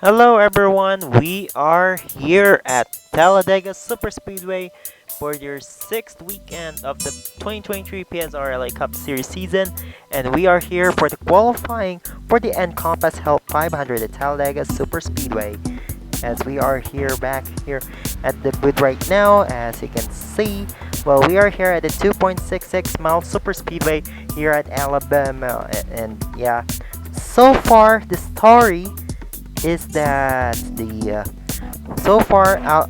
Hello everyone, we are here at Talladega Superspeedway for your 6th weekend of the 2023 PSRLA Cup Series season, and we are here for the qualifying for the Encompass Health 500 at Talladega Superspeedway. As we are here back here at the booth right now, as you can see, well, we are here at the 2.66 mile Superspeedway here at Alabama, and yeah, so far the story is that the so far out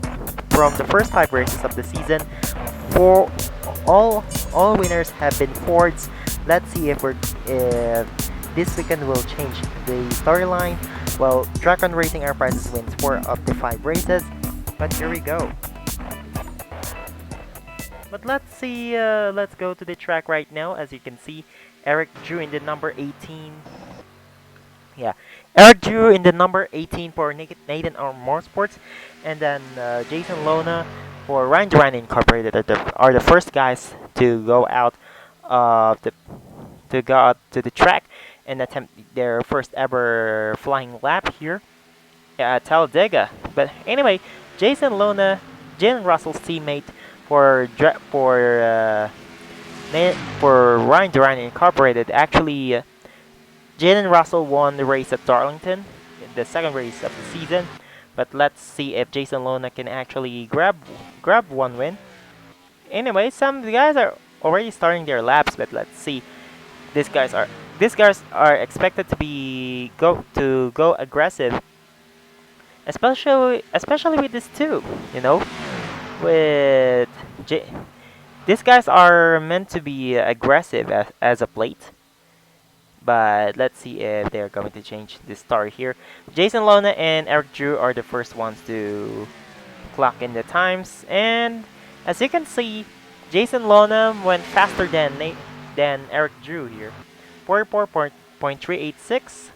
from the first 5 races of the season, for all winners have been Fords. Let's see if this weekend will change the storyline. Well, Track on Racing Air Prices wins 4 of the 5 races, but here we go. But let's see. Let's go to the track right now. As you can see, Eric Drew in the number 18. Yeah, Eric Drew in the number 18 for Nathan Motorsports, and then Jason Lona for Ryan Duran Incorporated are the first guys to go out to the track and attempt their first ever flying lap here at Talladega. But anyway, Jason Lona, Jalen Russell's teammate for for Ryan Duran Incorporated, actually. Jaden Russell won the race at Darlington, the second race of the season. But let's see if Jason Lona can actually grab one win. Anyway, some guys are already starting their laps, but let's see. These guys are expected to go aggressive, especially with this too. You know, with J- these guys are meant to be aggressive as of late. But let's see if they're going to change the story here. Jason Lona and Eric Drew are the first ones to clock in the times, and as you can see, Jason Lona went faster than Eric Drew here, 44.386.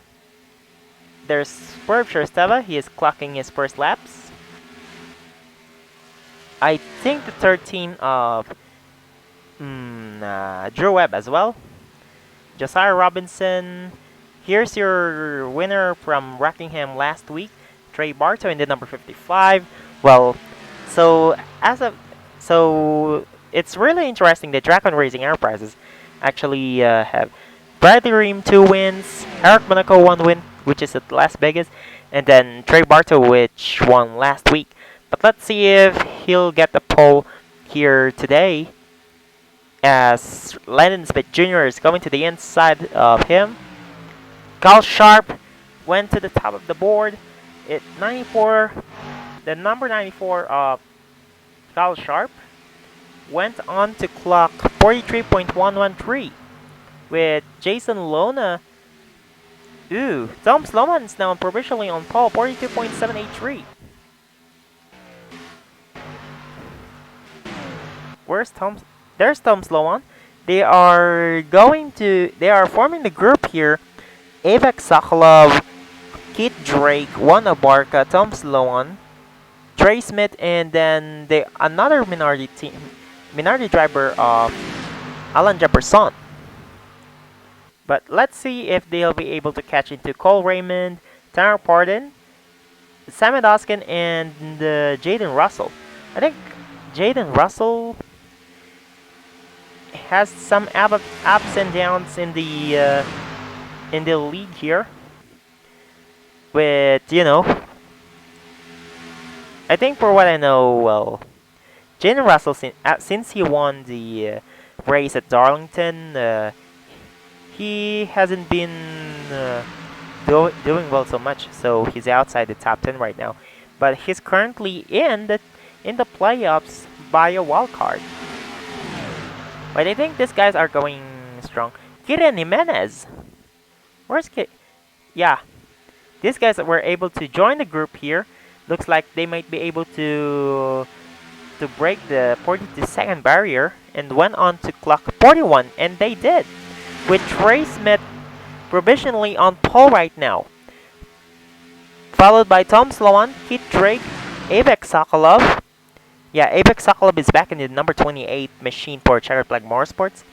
There's Swerve Shersteva. He is clocking his first laps. I think the 13 of Drew Webb as well. Josiah Robinson. Here's your winner from Rockingham last week, Trey Bartow in the number 55. Well, so as of so it's really interesting that Dragon Racing Enterprises actually have Bradley Ream 2 wins, Eric Monaco 1 win, which is at Las Vegas, and then Trey Bartow, which won last week. But let's see if he'll get the pole here today, as Landon Smith Jr. is going to the inside of him. Carl Sharp went to the top of the board. It 94, the number 94 of Carl Sharp went on to clock 43.113, with Jason Lona. Tom Sloman's now provisionally on pole, 42.783. Where's Tom? There's Tom Sloan. They are forming the group here. Avek Sokolov, Kit Drake, Juan Abarca, Tom Sloan, Trey Smith, and then another minority driver of Alan Jefferson. But let's see if they'll be able to catch into Cole Raymond, Tanner Pardon, Sam Doskin, and Jaden Russell. I think Jaden Russell has some ups and downs in the league here. With I think for what I know, well, Jaden Russell since he won the race at Darlington, he hasn't been doing well so much, so he's outside the top 10 right now. But he's currently in the playoffs by a wild card. But I think these guys are going strong. Kieran Jimenez. Where's Kit? Yeah. These guys were able to join the group here. Looks like they might be able to break the 42-second barrier and went on to clock 41, and they did. With Trey Smith provisionally on pole right now. Followed by Tom Sloan, Kit Drake, Avek Sokolov. Yeah, Apex Sokolov is back in the number 28 machine for Checkered Flag Motorsports.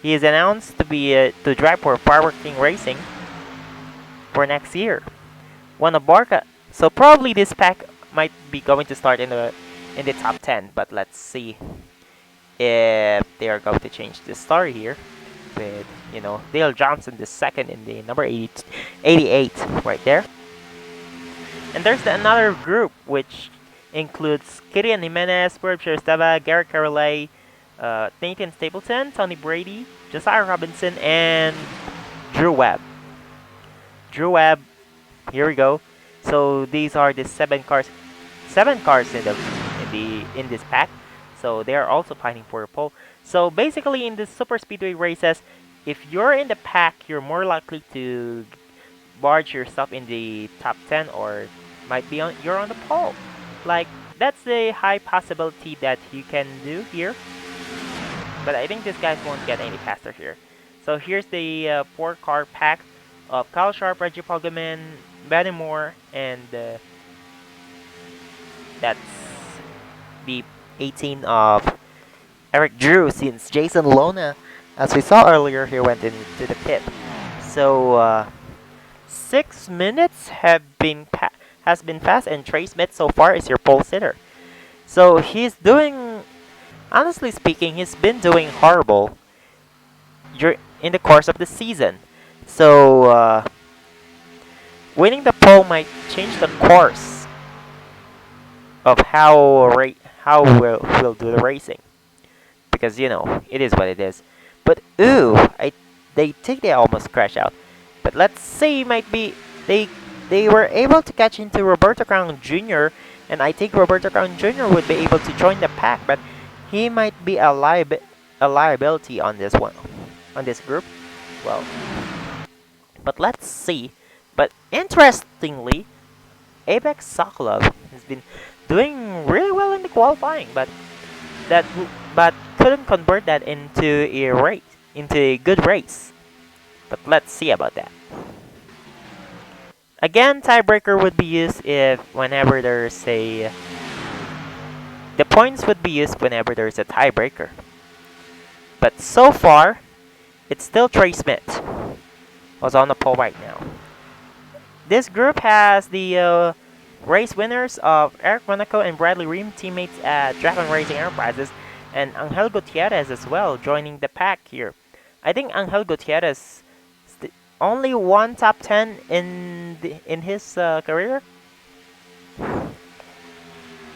He is announced to drive for Firework King Racing for next year. Juan Abarca So probably this pack might be going to start in the top 10, but let's see if they are going to change the story here with, Dale Johnson the second in the number 88 right there. And there's another group which includes Kirian Jimenez, Berkshire Stava, Garrett Carolay, Nathan Stapleton, Tony Brady, Josiah Robinson, and Drew Webb. Drew Webb, here we go. So these are the seven cars in this pack. So they are also fighting for a pole. So basically, in the super speedway races, if you're in the pack, you're more likely to barge yourself in the top 10, or might be you're on the pole. Like, that's a high possibility that you can do here. But I think these guys won't get any faster here. So here's the 4-car pack of Kyle Sharp, Reggie Poggeman, Benny Moore, and that's the 18 of Eric Drew, since Jason Lona, as we saw earlier, he went into the pit. So 6 minutes has been fast, and Trey Smith so far is your pole sitter. So he's doing, honestly speaking, he's been doing horrible in the course of the season. So winning the pole might change the course of how we'll do the racing, because it is what it is. But they think they almost crash out. But let's say might be they were able to catch into Roberto Crown Jr., and I think Roberto Crown Jr. would be able to join the pack, but he might be a liability on this group. Well, but let's see. But interestingly, Apex Sokolov has been doing really well in the qualifying, but couldn't convert that into a good race. But let's see about that. Again, tiebreaker would be used the points would be used whenever there's a tiebreaker. But so far, it's still Trey Smith who's on the pole right now. This group has the race winners of Eric Monaco and Bradley Ream, teammates at Dragon Racing Enterprises, and Angel Gutierrez as well, joining the pack here. I think Angel Gutierrez only one top 10 in his career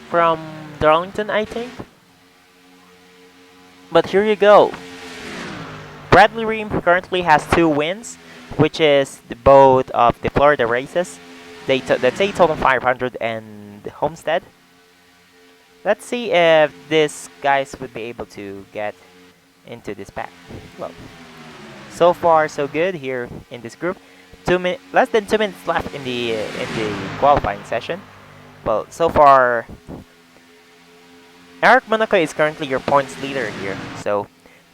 from Darlington, I think. But here you go. Bradley Ream currently has 2 wins, which is both of the Florida races, the Daytona 500 and the Homestead. Let's see if these guys would be able to get into this pack. Well, so far so good here in this group. Less than 2 minutes left in the qualifying session. Well, so far, Eric Monaco is currently your points leader here.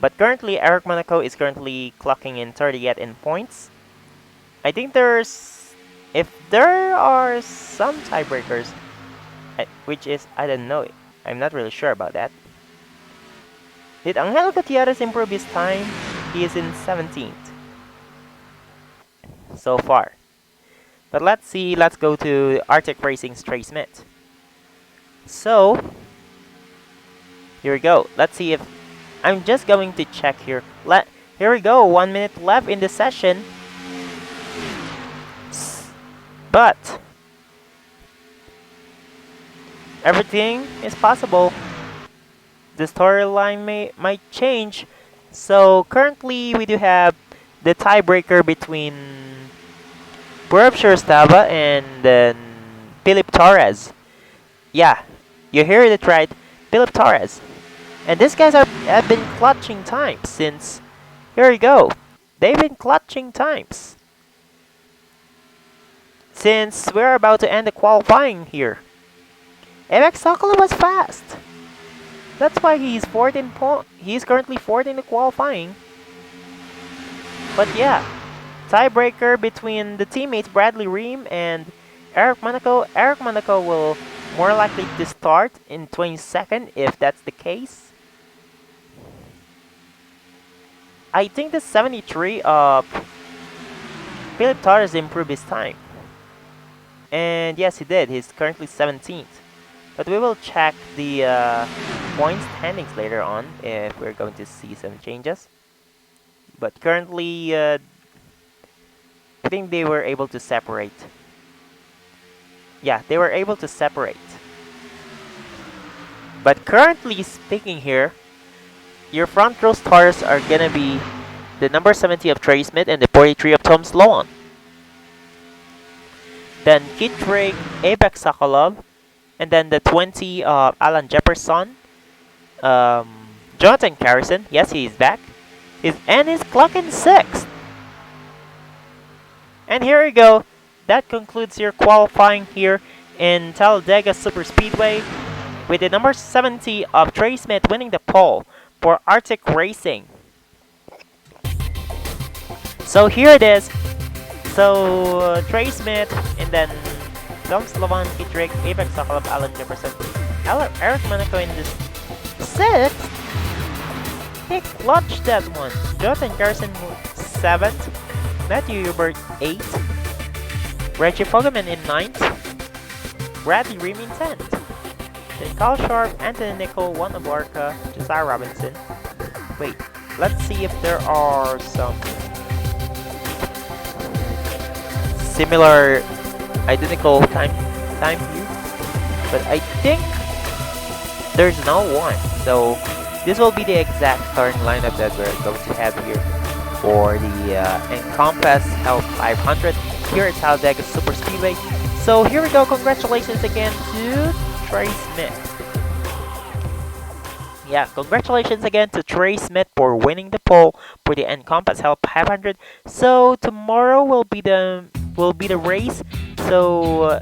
But currently Eric Monaco is currently clocking in 38 in points. I think if there are some tiebreakers, which is, I don't know, I'm not really sure about that. Did Angel Gutierrez improve his time? He is in 17th so far. But let's go to Arctic Racing's Trey Smith. So, here we go. Let's see if, I'm just going to check here. Here we go, 1 minute left in the session. But everything is possible. The storyline might change. So currently we do have the tiebreaker between Berkshire Stava and then Philip Torres. Yeah, you heard it right, Philip Torres. And these guys have been clutching times since, here we go, they've been clutching times since we're about to end the qualifying here. Apex Sokolov was fast. That's why he's currently 4th in the qualifying. But yeah, tiebreaker between the teammates Bradley Ream and Eric Monaco. Eric Monaco will more likely to start in 22nd if that's the case. I think the 73 of Philip Torres improved his time. And yes, he did. He's currently 17th. But we will check the point standings later on if we're going to see some changes. But currently, I think they were able to separate. Yeah, they were able to separate. But currently speaking here, your front row stars are gonna be the number 70 of Trey Smith and the 43 of Tom Sloan. Then Kit Drake, Apex Sokolov, and then the 20 of Alan Jefferson. Jonathan Carrison, yes, he is back. And he's clocking 6th. And here we go. That concludes your qualifying here in Talladega Superspeedway, with the number 70 of Trey Smith winning the pole for Arctic Racing. So here it is. So Trey Smith, and then Dom Slovan, Kit Drake, Apex Sokolov, Alan Jefferson, Eric Monaco in this 6th. He clutched that one. Jonathan Garrison 7th. Matthew Hubert 8th. Reggie Fogelman in 9th. Bradley Ream in 10th. Then Kyle Sharp, Anthony Nicol, Juan Abarca, Josiah Robinson. Wait, let's see if there are some similar identical time view. But I think there's no one. So this will be the exact starting lineup that we're going to have here for the Encompass Health 500 here at Talladega Superspeedway. So here we go. Congratulations again to Trey Smith. Yeah, congratulations again to Trey Smith for winning the pole for the Encompass Health 500. So tomorrow will be the race. So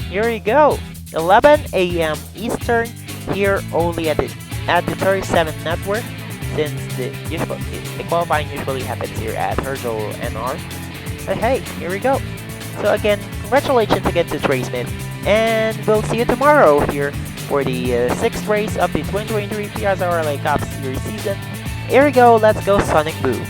here we go. 11 a.m. Eastern here only at the 37 network, since the qualifying usually happens here at Hierjel NR. But hey, here we go. So again, congratulations again to Trey Smith, and we'll see you tomorrow here for the 6th race of the 2023 PSRLA Cup Series season. Here we go, let's go Sonic Boom.